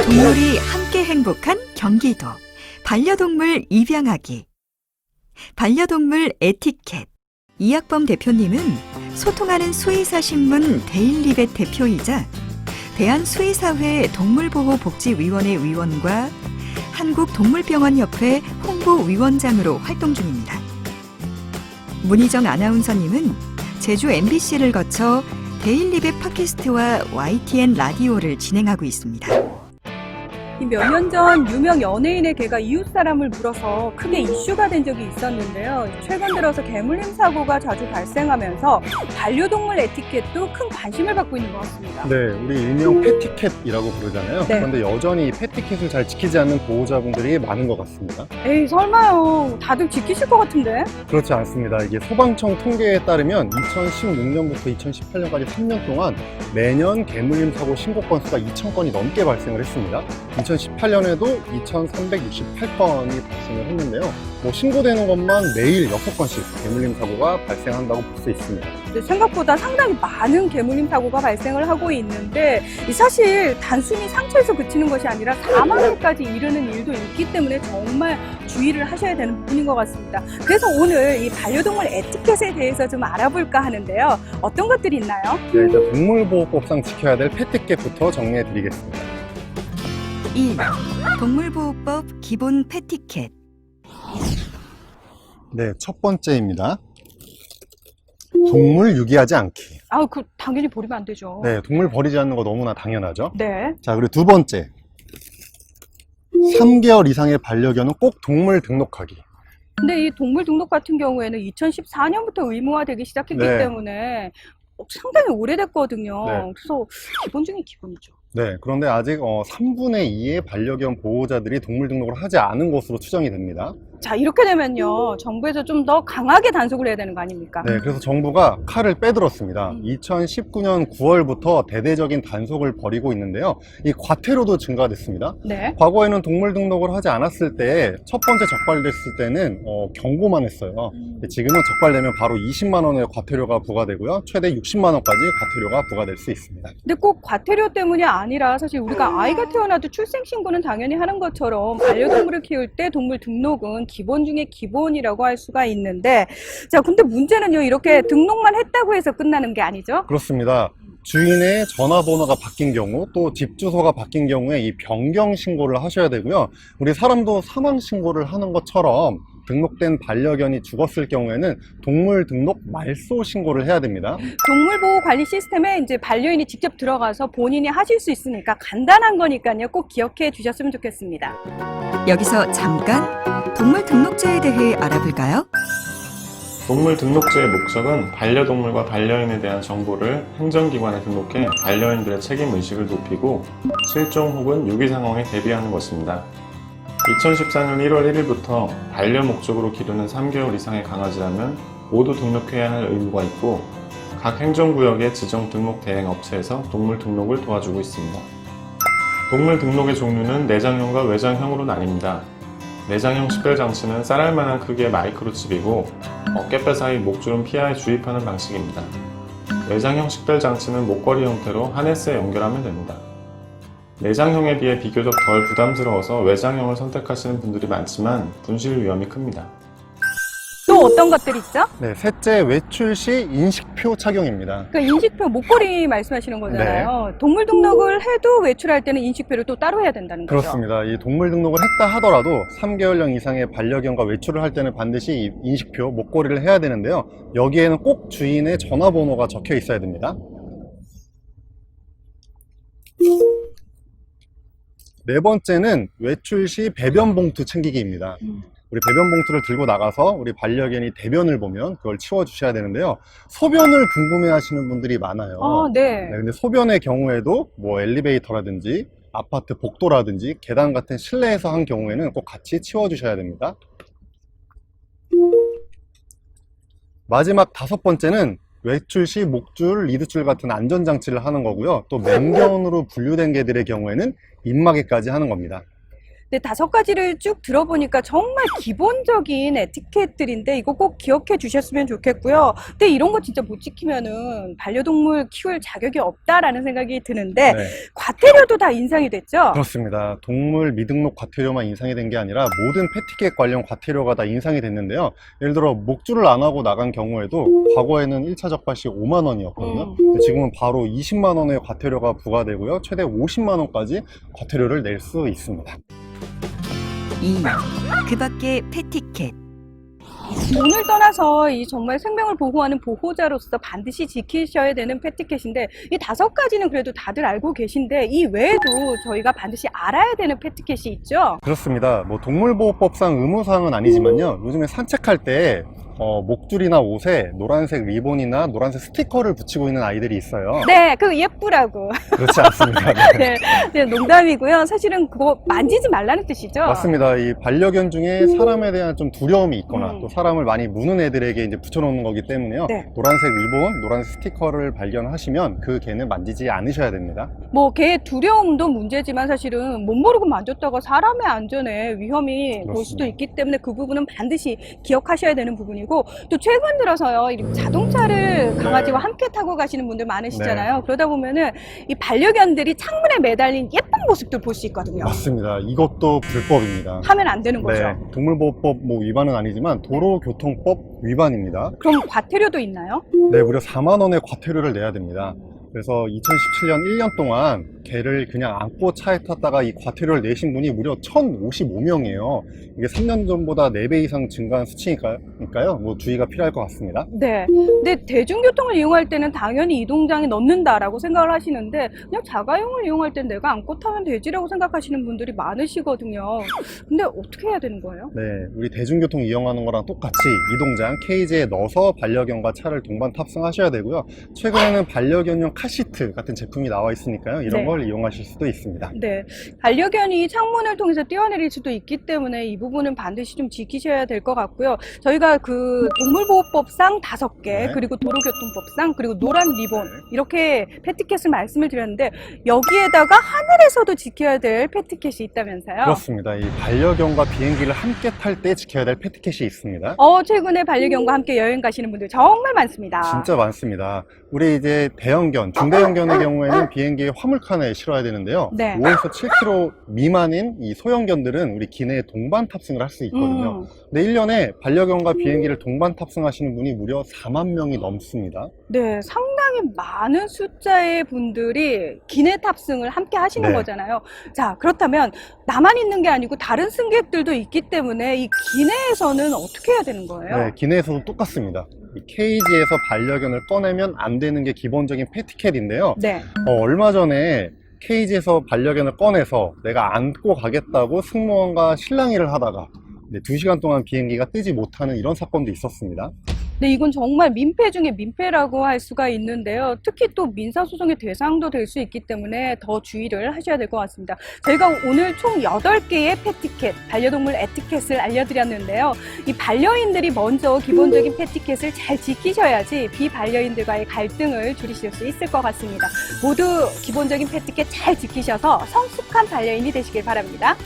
동물이 함께 행복한 경기도. 반려동물 입양하기. 반려동물 에티켓. 이학범 대표님은 소통하는 수의사신문 데일리벳 대표이자 대한수의사회 동물보호복지위원회 위원과 한국동물병원협회 홍보위원장으로 활동 중입니다. 문희정 아나운서님은 제주 MBC를 거쳐 데일리벳 팟캐스트와 YTN 라디오를 진행하고 있습니다. 몇 년 전 유명 연예인의 개가 이웃 사람을 물어서 크게 이슈가 된 적이 있었는데요. 최근 들어서 개물림 사고가 자주 발생하면서 반려동물 에티켓도 큰 관심을 받고 있는 것 같습니다. 네, 우리 일명 패티캣이라고 부르잖아요. 네. 그런데 여전히 이 패티캣을 잘 지키지 않는 보호자분들이 많은 것 같습니다. 에이, 설마요. 다들 지키실 것 같은데? 그렇지 않습니다. 이게 소방청 통계에 따르면 2016년부터 2018년까지 3년 동안 매년 개물림 사고 신고 건수가 2,000건이 넘게 발생을 했습니다. 2018년에도 2,368건이 발생을 했는데요. 신고되는 것만 매일 6건씩 개물림 사고가 발생한다고 볼 수 있습니다. 생각보다 상당히 많은 개물림 사고가 발생을 하고 있는데 사실 단순히 상처에서 그치는 것이 아니라 사망까지 이르는 일도 있기 때문에 정말 주의를 하셔야 되는 부분인 것 같습니다. 그래서 오늘 이 반려동물 에티켓에 대해서 좀 알아볼까 하는데요. 어떤 것들이 있나요? 네, 일단 동물보호법상 지켜야 될 패티켓부터 정리해 드리겠습니다. 1. 동물보호법 기본 패티켓. 네, 첫 번째입니다. 동물 유기하지 않기. 당연히 버리면 안 되죠. 네, 동물 버리지 않는 거 너무나 당연하죠. 네. 자, 그리고 두 번째. 3개월 이상의 반려견은 꼭 동물 등록하기. 근데 이 동물 등록 같은 경우에는 2014년부터 의무화되기 시작했기 네. 때문에 상당히 오래됐거든요. 네. 그래서 기본 중에 기본이죠. 네, 그런데 아직 3분의 2의 반려견 보호자들이 동물 등록을 하지 않은 것으로 추정이 됩니다. 자, 이렇게 되면요. 정부에서 좀 더 강하게 단속을 해야 되는 거 아닙니까? 네, 그래서 정부가 칼을 빼들었습니다. 2019년 9월부터 대대적인 단속을 벌이고 있는데요. 이 과태료도 증가됐습니다. 네. 과거에는 동물 등록을 하지 않았을 때 첫 번째 적발됐을 때는 경고만 했어요. 지금은 적발되면 바로 20만 원의 과태료가 부과되고요. 최대 60만 원까지 과태료가 부과될 수 있습니다. 근데 꼭 과태료 때문이 아니라 사실 우리가 아이가 태어나도 출생신고는 당연히 하는 것처럼 반려동물을 키울 때 동물 등록은 기본 중에 기본이라고 할 수가 있는데, 자, 근데 문제는요, 이렇게 등록만 했다고 해서 끝나는 게 아니죠? 그렇습니다. 주인의 전화번호가 바뀐 경우, 또 집 주소가 바뀐 경우에 이 변경 신고를 하셔야 되고요. 우리 사람도 사망 신고를 하는 것처럼 등록된 반려견이 죽었을 경우에는 동물 등록 말소 신고를 해야 됩니다. 동물보호관리 시스템에 이제 반려인이 직접 들어가서 본인이 하실 수 있으니까 간단한 거니까요. 꼭 기억해 주셨으면 좋겠습니다. 여기서 잠깐 동물 등록제에 대해 알아볼까요? 동물 등록제의 목적은 반려동물과 반려인에 대한 정보를 행정기관에 등록해 반려인들의 책임의식을 높이고 실종 혹은 유기 상황에 대비하는 것입니다. 2014년 1월 1일부터 반려 목적으로 기르는 3개월 이상의 강아지라면 모두 등록해야 할 의무가 있고 각 행정구역의 지정 등록 대행 업체에서 동물 등록을 도와주고 있습니다. 동물 등록의 종류는 내장형과 외장형으로 나뉩니다. 내장형 식별장치는 쌀알만한 크기의 마이크로칩이고 어깨뼈 사이 목주름 피하에 주입하는 방식입니다. 외장형 식별장치는 목걸이 형태로 하네스에 연결하면 됩니다. 내장형에 비해 비교적 덜 부담스러워서 외장형을 선택하시는 분들이 많지만 분실 위험이 큽니다. 또 어떤 것들이 있죠? 네, 셋째, 외출 시 인식표 착용입니다. 그러니까 인식표, 목걸이 말씀하시는 거잖아요. 동물 등록을 해도 외출할 때는 인식표를 또 따로 해야 된다는 거죠. 그렇습니다. 이 동물 등록을 했다 하더라도 3개월령 이상의 반려견과 외출을 할 때는 반드시 이 인식표, 목걸이를 해야 되는데요. 여기에는 꼭 주인의 전화번호가 적혀 있어야 됩니다. 네 번째는 외출 시 배변 봉투 챙기기입니다. 우리 배변 봉투를 들고 나가서 우리 반려견이 대변을 보면 그걸 치워 주셔야 되는데요. 소변을 궁금해 하시는 분들이 많아요. 네. 네, 근데 소변의 경우에도 엘리베이터라든지 아파트 복도라든지 계단 같은 실내에서 한 경우에는 꼭 같이 치워 주셔야 됩니다. 마지막 다섯 번째는 외출 시 목줄, 리드줄 같은 안전장치를 하는 거고요. 또 맹견으로 분류된 개들의 경우에는 입마개까지 하는 겁니다. 네, 5가지를 쭉 들어보니까 정말 기본적인 에티켓들인데 이거 꼭 기억해 주셨으면 좋겠고요. 근데 이런 거 진짜 못 지키면은 반려동물 키울 자격이 없다라는 생각이 드는데 네. 과태료도 다 인상이 됐죠? 그렇습니다. 동물 미등록 과태료만 인상이 된 게 아니라 모든 패티켓 관련 과태료가 다 인상이 됐는데요. 예를 들어 목줄을 안 하고 나간 경우에도 과거에는 1차 적발 시 5만 원이었거든요. 근데 지금은 바로 20만 원의 과태료가 부과되고요. 최대 50만 원까지 과태료를 낼 수 있습니다. 2. 그 밖의 패티켓. 돈을 떠나서 이 정말 생명을 보호하는 보호자로서 반드시 지키셔야 되는 패티켓인데 이 5가지는 그래도 다들 알고 계신데 이 외에도 저희가 반드시 알아야 되는 패티켓이 있죠? 그렇습니다. 뭐 동물보호법상 의무사항은 아니지만요. 요즘에 산책할 때 목줄이나 옷에 노란색 리본이나 노란색 스티커를 붙이고 있는 아이들이 있어요. 네, 그 예쁘라고. 그렇지 않습니다. 네. 네, 네, 농담이고요. 사실은 그거 만지지 말라는 뜻이죠? 맞습니다. 이 반려견 중에 사람에 대한 좀 두려움이 있거나 음. 또 사람을 많이 무는 애들에게 이제 붙여놓는 거기 때문에요. 네. 노란색 리본, 노란색 스티커를 발견하시면 그 개는 만지지 않으셔야 됩니다. 뭐 개의 두려움도 문제지만 사실은 못 모르고 만졌다가 사람의 안전에 위험이 올 그렇습니다. 수도 있기 때문에 그 부분은 반드시 기억하셔야 되는 부분이고 또 최근 들어서요 이렇게 자동차를 강아지와 네. 함께 타고 가시는 분들 많으시잖아요. 그러다 보면은 이 반려견들이 창문에 매달린 예쁜 모습들 볼 수 있거든요. 맞습니다. 이것도 불법입니다. 하면 안 되는 거죠. 네, 동물보호법 뭐 위반은 아니지만 도로교통법 위반입니다. 그럼 과태료도 있나요? 네, 무려 4만 원의 과태료를 내야 됩니다. 그래서 2017년 1년 동안 개를 그냥 안고 차에 탔다가 이 과태료를 내신 분이 무려 1,055명이에요. 이게 3년 전보다 4배 이상 증가한 수치니까요. 뭐 주의가 필요할 것 같습니다. 네. 근데 대중교통을 이용할 때는 당연히 이동장에 넣는다라고 생각을 하시는데 그냥 자가용을 이용할 땐 내가 안고 타면 되지라고 생각하시는 분들이 많으시거든요. 근데 어떻게 해야 되는 거예요? 네, 우리 대중교통 이용하는 거랑 똑같이 이동장 케이지에 넣어서 반려견과 차를 동반 탑승하셔야 되고요. 최근에는 반려견용 카시트 같은 제품이 나와 있으니까요. 이런 네. 걸 이용하실 수도 있습니다. 네. 반려견이 창문을 통해서 뛰어내릴 수도 있기 때문에 이 부분은 반드시 좀 지키셔야 될 것 같고요. 저희가 그 동물보호법상 5개, 네. 그리고 도로교통법상, 그리고 노란 리본, 이렇게 패티켓을 말씀을 드렸는데 여기에다가 하늘에서도 지켜야 될 패티켓이 있다면서요? 그렇습니다. 이 반려견과 비행기를 함께 탈 때 지켜야 될 패티켓이 있습니다. 최근에 반려견과 함께 여행 가시는 분들 정말 많습니다. 진짜 많습니다. 우리 이제 대형견, 중대형견의 경우에는 비행기에 화물칸에 실어야 되는데요. 네. 5에서 7kg 미만인 이 소형견들은 우리 기내에 동반 탑승을 할 수 있거든요. 근데 1년에 반려견과 비행기를 동반 탑승하시는 분이 무려 4만 명이 넘습니다. 네, 상당히 많은 숫자의 분들이 기내 탑승을 함께 하시는 네. 거잖아요. 자, 그렇다면 나만 있는 게 아니고 다른 승객들도 있기 때문에 이 기내에서는 어떻게 해야 되는 거예요? 네, 기내에서도 똑같습니다. 이 케이지에서 반려견을 꺼내면 안 되는 게 기본적인 패티켓인데요. 네. 얼마 전에 케이지에서 반려견을 꺼내서 내가 안고 가겠다고 승무원과 실랑이를 하다가 2시간 동안 비행기가 뜨지 못하는 이런 사건도 있었습니다. 네, 이건 정말 민폐 중에 민폐라고 할 수가 있는데요. 특히 또 민사소송의 대상도 될 수 있기 때문에 더 주의를 하셔야 될 것 같습니다. 저희가 오늘 총 8개의 패티켓, 반려동물 에티켓을 알려드렸는데요. 이 반려인들이 먼저 기본적인 패티켓을 잘 지키셔야지 비반려인들과의 갈등을 줄이실 수 있을 것 같습니다. 모두 기본적인 패티켓 잘 지키셔서 성숙한 반려인이 되시길 바랍니다.